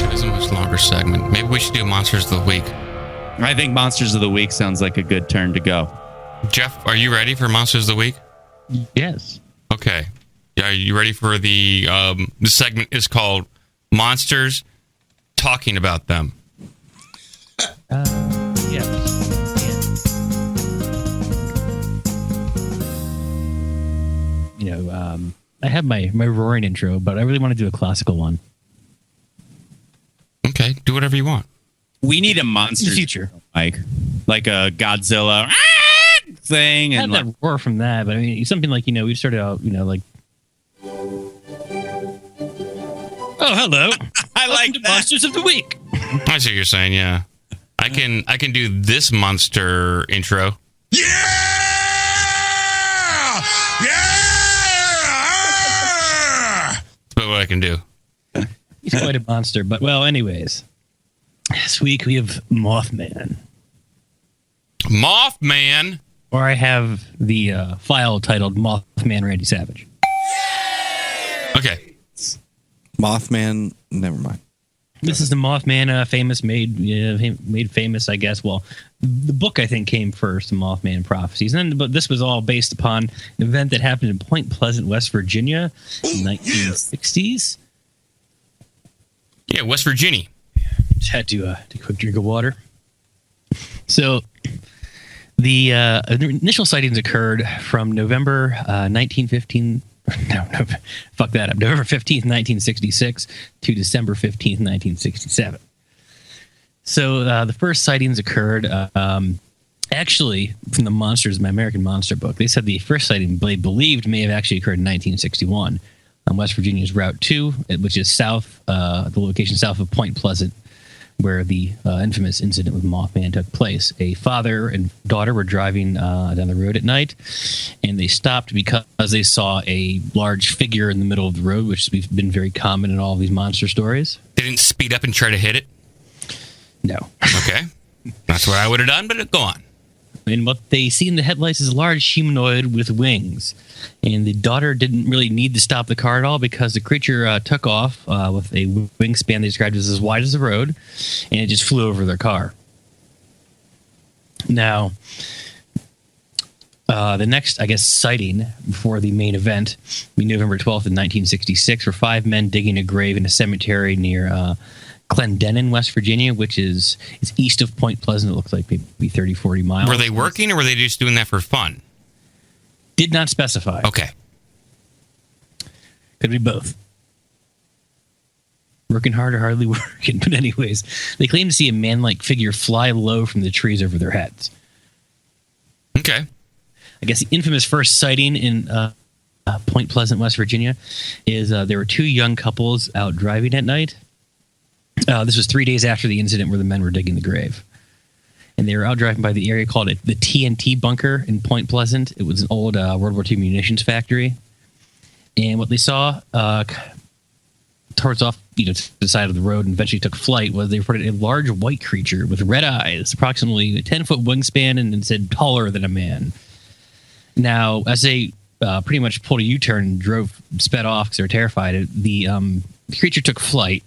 It is a much longer segment. Maybe we should do Monsters of the Week. I think Monsters of the Week sounds like a good turn to go. Jeff, are you ready for Monsters of the Week? Yes. Okay. Are you ready for the segment is called Monsters Talking About Them? Yeah. I have my roaring intro, but I really want to do a classical one. Okay, do whatever you want. We need a monster future, like a Godzilla thing, I and had that roar from that, but I mean something like we started out like. Oh, hello! I like the Monsters of the Week. I see what you're saying. Yeah, I can do this monster intro. Yeah! That's what I can do. He's quite a monster, but anyways, this week we have Mothman. Mothman. Or I have the file titled Mothman Randy Savage. Okay. Mothman, never mind. This is the Mothman made famous, I guess. Well, the book, I think, came first, the Mothman Prophecies. But this was all based upon an event that happened in Point Pleasant, West Virginia in the 1960s. Yeah, West Virginia. Just had to take a quick drink of water. So the initial sightings occurred from November 1915. No, fuck that up. November 15th, 1966 to December 15th, 1967. So the first sightings occurred actually from the Monsters, my American Monster book. They said the first sighting they believed may have actually occurred in 1961 on West Virginia's Route 2, which is south, the location south of Point Pleasant, where the infamous incident with Mothman took place. A father and daughter were driving down the road at night, and they stopped because they saw a large figure in the middle of the road, which has been very common in all of these monster stories. They didn't speed up and try to hit it? No. Okay. That's what I would have done, but go on. And what they see in the headlights is a large humanoid with wings. And the daughter didn't really need to stop the car at all because the creature took off with a wingspan they described as wide as the road, and it just flew over their car. Now, the next, I guess, sighting before the main event, November 12th in 1966, were 5 men digging a grave in a cemetery near Clendenin, West Virginia, which is east of Point Pleasant. It looks like maybe 30, 40 miles. Were they working or were they just doing that for fun? Did not specify. Okay. Could be both. Working hard or hardly working. But anyways, they claim to see a man-like figure fly low from the trees over their heads. Okay. I guess the infamous first sighting in Point Pleasant, West Virginia, is there were 2 young couples out driving at night. This was 3 days after the incident where the men were digging the grave. And they were out driving by the area called the TNT bunker in Point Pleasant. It was an old World War II munitions factory. And what they saw towards off to the side of the road and eventually took flight was they reported a large white creature with red eyes, approximately a 10-foot wingspan, and said taller than a man. Now, as they pretty much pulled a U-turn and sped off because they were terrified, the creature took flight.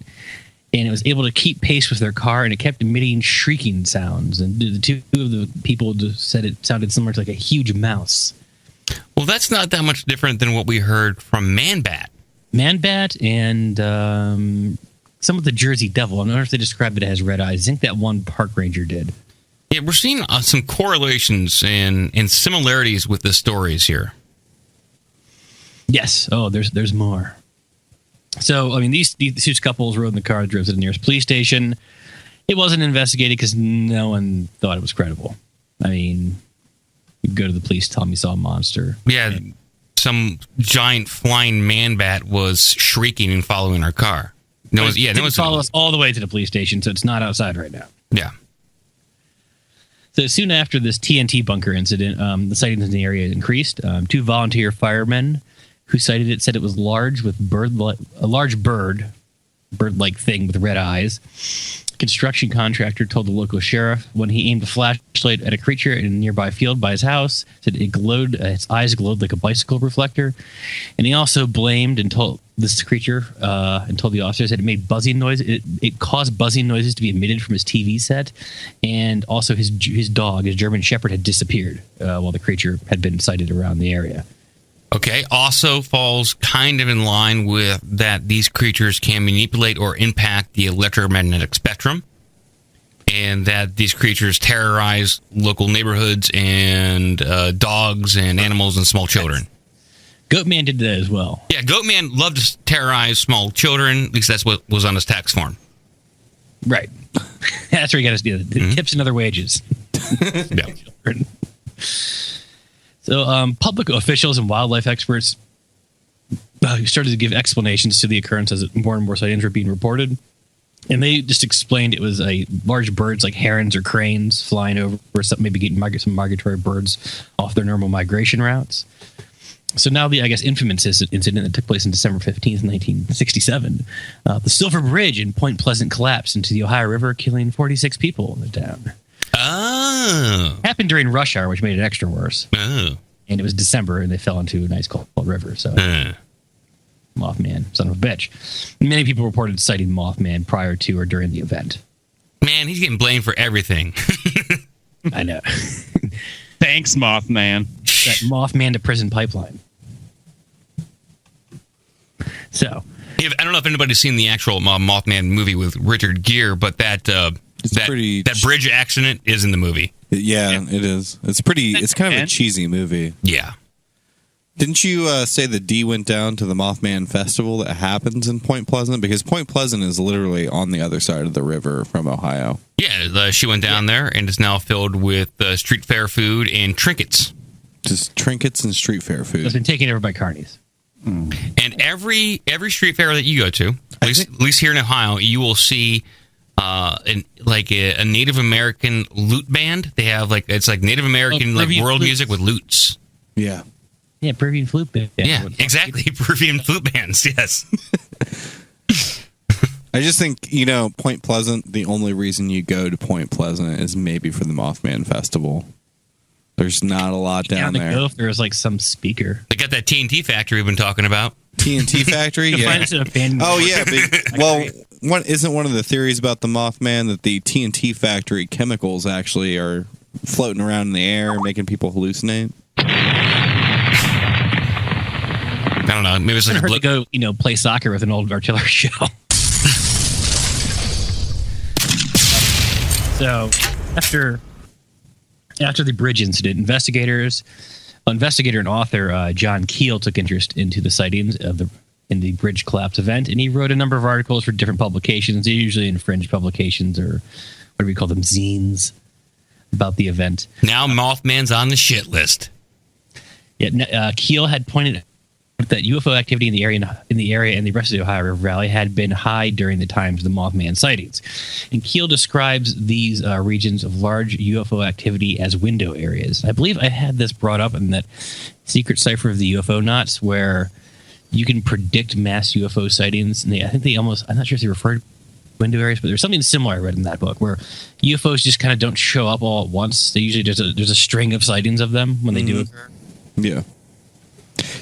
And it was able to keep pace with their car, and it kept emitting shrieking sounds. And the 2 of the people just said it sounded similar to like a huge mouse. Well, that's not that much different than what we heard from Man-Bat. Man-Bat and some of the Jersey Devil. I'm not sure if they described it as red eyes. I think that one park ranger did. Yeah, we're seeing some correlations and similarities with the stories here. Yes. Oh, there's more. So, I mean, these 2 couples rode in the car that drove to the nearest police station. It wasn't investigated because no one thought it was credible. I mean, you go to the police, tell them you saw a monster. Yeah, some giant flying man-bat was shrieking and following our car. No one's follow us all the way to the police station, so it's not outside right now. Yeah. So soon after this TNT bunker incident, the sightings in the area increased. 2 volunteer firemen who sighted it said it was large with a large bird-like thing with red eyes. construction contractor told the local sheriff when he aimed a flashlight at a creature in a nearby field by his house, said it glowed, its eyes glowed like a bicycle reflector. And he also blamed and told this creature and told the officers that it made buzzing noise. It caused buzzing noises to be emitted from his TV set, and also his dog, his German Shepherd, had disappeared while the creature had been sighted around the area. Okay, also falls kind of in line with that these creatures can manipulate or impact the electromagnetic spectrum, and that these creatures terrorize local neighborhoods and dogs and animals and small children. Goatman did that as well. Yeah, Goatman loved to terrorize small children. At least that's what was on his tax form. Right. That's where you got to do the tips and other wages. Yeah. So, public officials and wildlife experts started to give explanations to the occurrence as more and more sightings were being reported. And they just explained it was large birds like herons or cranes flying over, or something, maybe getting some migratory birds off their normal migration routes. So now the, infamous incident that took place on December 15th, 1967, the Silver Bridge in Point Pleasant collapsed into the Ohio River, killing 46 people in the town. Oh. Happened during rush hour, which made it extra worse. Oh. And it was December, and they fell into a nice cold river. So, Mothman, son of a bitch. Many people reported sighting Mothman prior to or during the event. Man, he's getting blamed for everything. I know. Thanks, Mothman. That Mothman to prison pipeline. So, I don't know if anybody's seen the actual Mothman movie with Richard Gere, but that bridge accident is in the movie. Yeah, it is. It's pretty. It's kind of a cheesy movie. Yeah. Didn't you say that Dee went down to the Mothman Festival that happens in Point Pleasant? Because Point Pleasant is literally on the other side of the river from Ohio. Yeah, she went down there and is now filled with street fair food and trinkets. Just trinkets and street fair food. it's been taken over by carnies. And every street fair that you go to, at least here in Ohio, you will see a Native American lute band. They have it's like Native American world music with lutes. Yeah. Yeah, Peruvian flute band. Yeah, exactly. Peruvian flute bands, yes. I just think, Point Pleasant, the only reason you go to Point Pleasant is maybe for the Mothman Festival. There's not a lot down there. Go if there's some speaker. They got that TNT factory we've been talking about. TNT factory? Yeah. Oh, yeah. Isn't one of the theories about the Mothman that the TNT factory chemicals actually are floating around in the air, making people hallucinate? I don't know. Maybe it's like to go, play soccer with an old artillery shell. So, after the bridge incident, investigator and author John Keel took interest into the sightings in the bridge collapse event, and he wrote a number of articles for different publications. They're usually in fringe publications, or what do we call them, zines, about the event. Now Mothman's on the shit list. Yeah, Keel had pointed that UFO activity in the area and the rest of the Ohio River Valley had been high during the times of the Mothman sightings. And Keel describes these regions of large UFO activity as window areas. I believe I had this brought up in that secret cipher of the UFO knots, where you can predict mass UFO sightings. And I'm not sure if they referred to window areas, but there's something similar I read in that book, where UFOs just kind of don't show up all at once. They usually there's a string of sightings of them when they do occur. Yeah.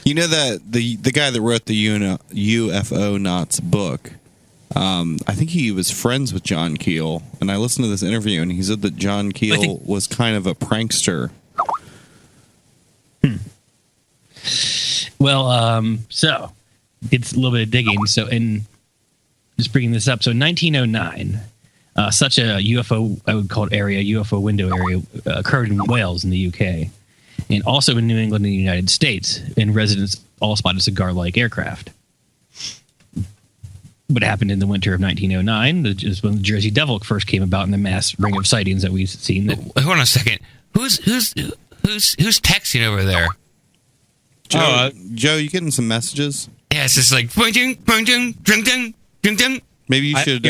You know that the guy that wrote the UFO Knots book, I think he was friends with John Keel, and I listened to this interview, and he said that John Keel was kind of a prankster. Well, so it's a little bit of digging. So, just bringing this up, so in 1909, such a UFO, I would call it UFO window area, occurred in Wales in the UK. And also in New England and the United States, and residents all spotted cigar-like aircraft. What happened in the winter of 1909 is when the Jersey Devil first came about in the mass ring of sightings that we've seen. Hold on a second. Who's texting over there? Joe, you getting some messages? Yeah, it's just like maybe you should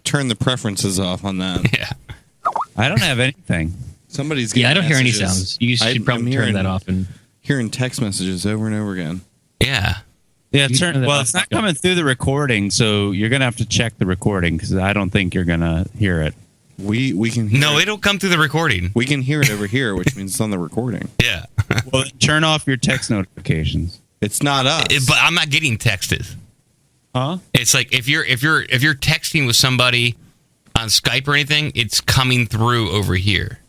turn the preferences off on that. Yeah, I don't have anything. Somebody's getting I don't messages. hear any sounds. You should probably turn that off. And hearing text messages over and over again. Yeah. Yeah, You turn that well, off. it's not coming through the recording, so you're gonna have to check the recording because I don't think you're gonna hear it. We can hear No, it. it'll come through the recording. We can hear it over here, which means it's on the recording. Yeah. Well, then turn off your text notifications. It's not us. But I'm not getting texted. Huh? It's like if you're texting with somebody on Skype or anything, it's coming through over here.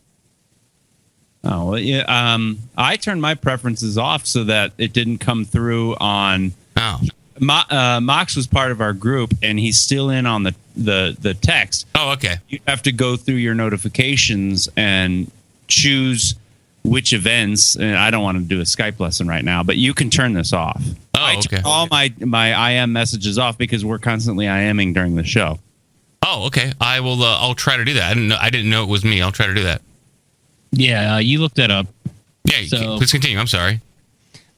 Oh, well, yeah. I turned my preferences off so that it didn't come through on. Oh. Mox was part of our group, and he's still in on the text. Oh, okay. You have to go through your notifications and choose which events. And I don't want to do a Skype lesson right now, but you can turn this off. Oh, I okay. turn all my IM messages off because we're constantly IMing during the show. Oh, okay. I will. I'll try to do that. I didn't know it was me. I'll try to do that. Yeah, you looked that up. Yeah. So- Please continue. I'm sorry.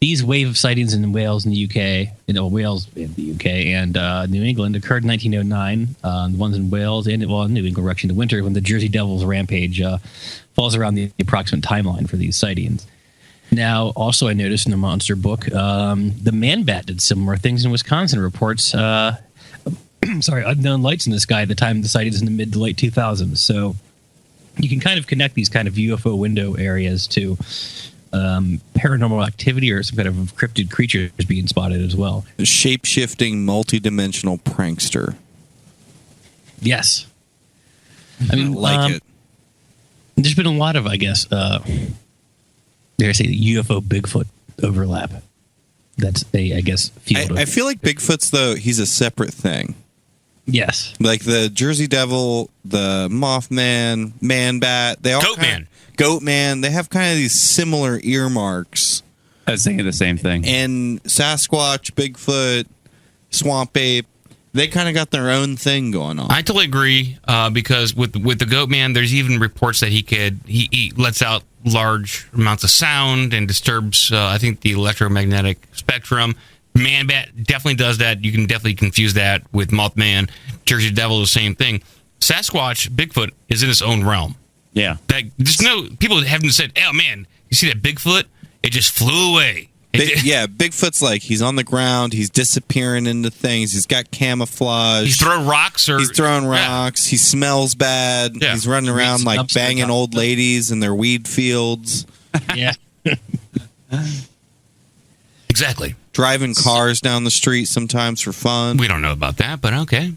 These wave of sightings in Wales in the UK, Wales in the UK and New England occurred in 1909. The ones in Wales and New England were actually in the winter when the Jersey Devils rampage falls around the approximate timeline for these sightings. Now, also I noticed in the monster book, the Man-Bat did similar things in Wisconsin. Reports, unknown lights in the sky at the time of the sightings in the mid to late 2000s. So you can kind of connect these kind of UFO window areas to paranormal activity or some kind of cryptid creatures being spotted as well. A shape-shifting, multi-dimensional prankster. Yes. I mean, It. there's been a lot of, I guess, dare I say, UFO Bigfoot overlap. That's a, I guess, field. I feel like Bigfoot's, though, he's a separate thing. Yes. Like the Jersey Devil, the Mothman, Man-Bat, they all Goatman, they have kind of these similar earmarks. I was thinking the same thing. And Sasquatch, Bigfoot, Swamp Ape, they kind of got their own thing going on. I totally agree because with the Goatman, there's even reports that he lets out large amounts of sound and disturbs, I think, the electromagnetic spectrum. Man-Bat definitely does that. You can definitely confuse that with Mothman. Jersey Devil, the same thing. Sasquatch, Bigfoot, is in its own realm. Yeah. Just no people haven't said, "Oh man, you see that Bigfoot? It just flew away." Bigfoot's like he's on the ground, he's disappearing into things, he's got camouflage. He's throwing rocks, he smells bad, Yeah. he's running around like Dumpster banging top. old ladies in their weed fields, Yeah. Exactly. driving cars down the street sometimes for fun. We don't know about that, but okay.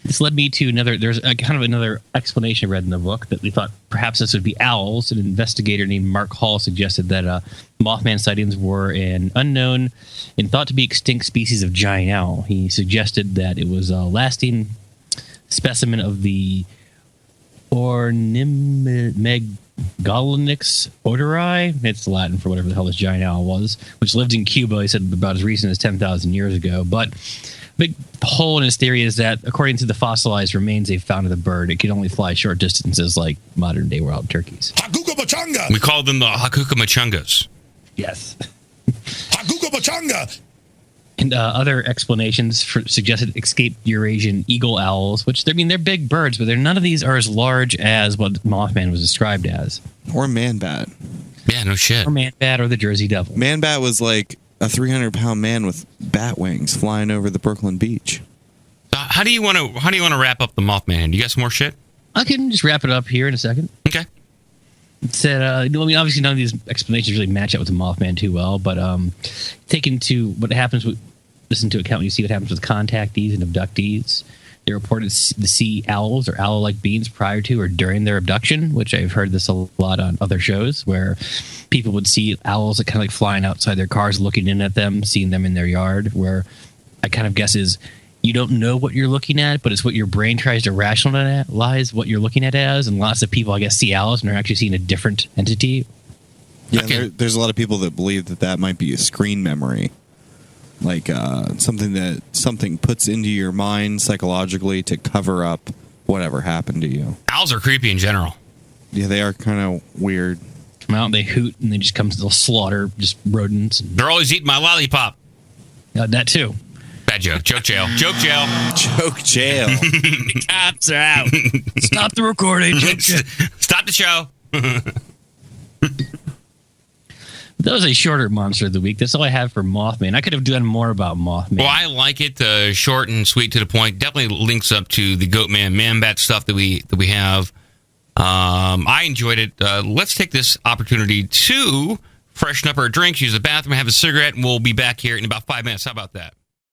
This led me to another explanation I read in the book that they thought perhaps this would be owls. An investigator named Mark Hall suggested that Mothman sightings were an unknown and thought to be extinct species of giant owl. He suggested that it was a lasting specimen of the Ornimmegalonyx odori. It's Latin for whatever the hell this giant owl was, which lived in Cuba, he said, about as recent as 10,000 years ago. But big hole in his theory is that, according to the fossilized remains they found of the bird, it could only fly short distances like modern-day wild turkeys. Hakuka Machanga! We call them the Hakuka Machungas. Yes. Hakuka Machanga! And other explanations suggested escaped Eurasian eagle owls, which, they're big birds, but none of these are as large as what Mothman was described as. Or Man-Bat. Yeah, no shit. Or Man-Bat or the Jersey Devil. Man-Bat was like a 300-pound man with bat wings flying over the Brooklyn beach. How do you want to wrap up the Mothman? Do you got some more shit? I can just wrap it up here in a second. Okay. It said, obviously none of these explanations really match up with the Mothman too well, but take into what happens with, listen to account when you see what happens with contactees and abductees. They reported to see owls or owl-like beings prior to or during their abduction, which I've heard this a lot on other shows, where people would see owls that kind of like flying outside their cars, looking in at them, seeing them in their yard, where I kind of guess is you don't know what you're looking at, but it's what your brain tries to rationalize what you're looking at as. And lots of people, I guess, see owls and they're actually seeing a different entity. Yeah, Okay. there's a lot of people that believe that might be a screen memory. Like something puts into your mind psychologically to cover up whatever happened to you. Owls are creepy in general. Yeah, they are kind of weird. Come out, they hoot, and they just come to the slaughter, just rodents. They're always eating my lollipop. That too. Bad joke. Joke jail. Joke jail. Joke jail. Cops are out. Stop the recording. Stop the show. That was a shorter monster of the week. That's all I have for Mothman. I could have done more about Mothman. Well, I like it short and sweet to the point. Definitely links up to the Goatman Man-Bat stuff that we have. I enjoyed it. Let's take this opportunity to freshen up our drinks, use the bathroom, have a cigarette, and we'll be back here in about 5 minutes. How about that?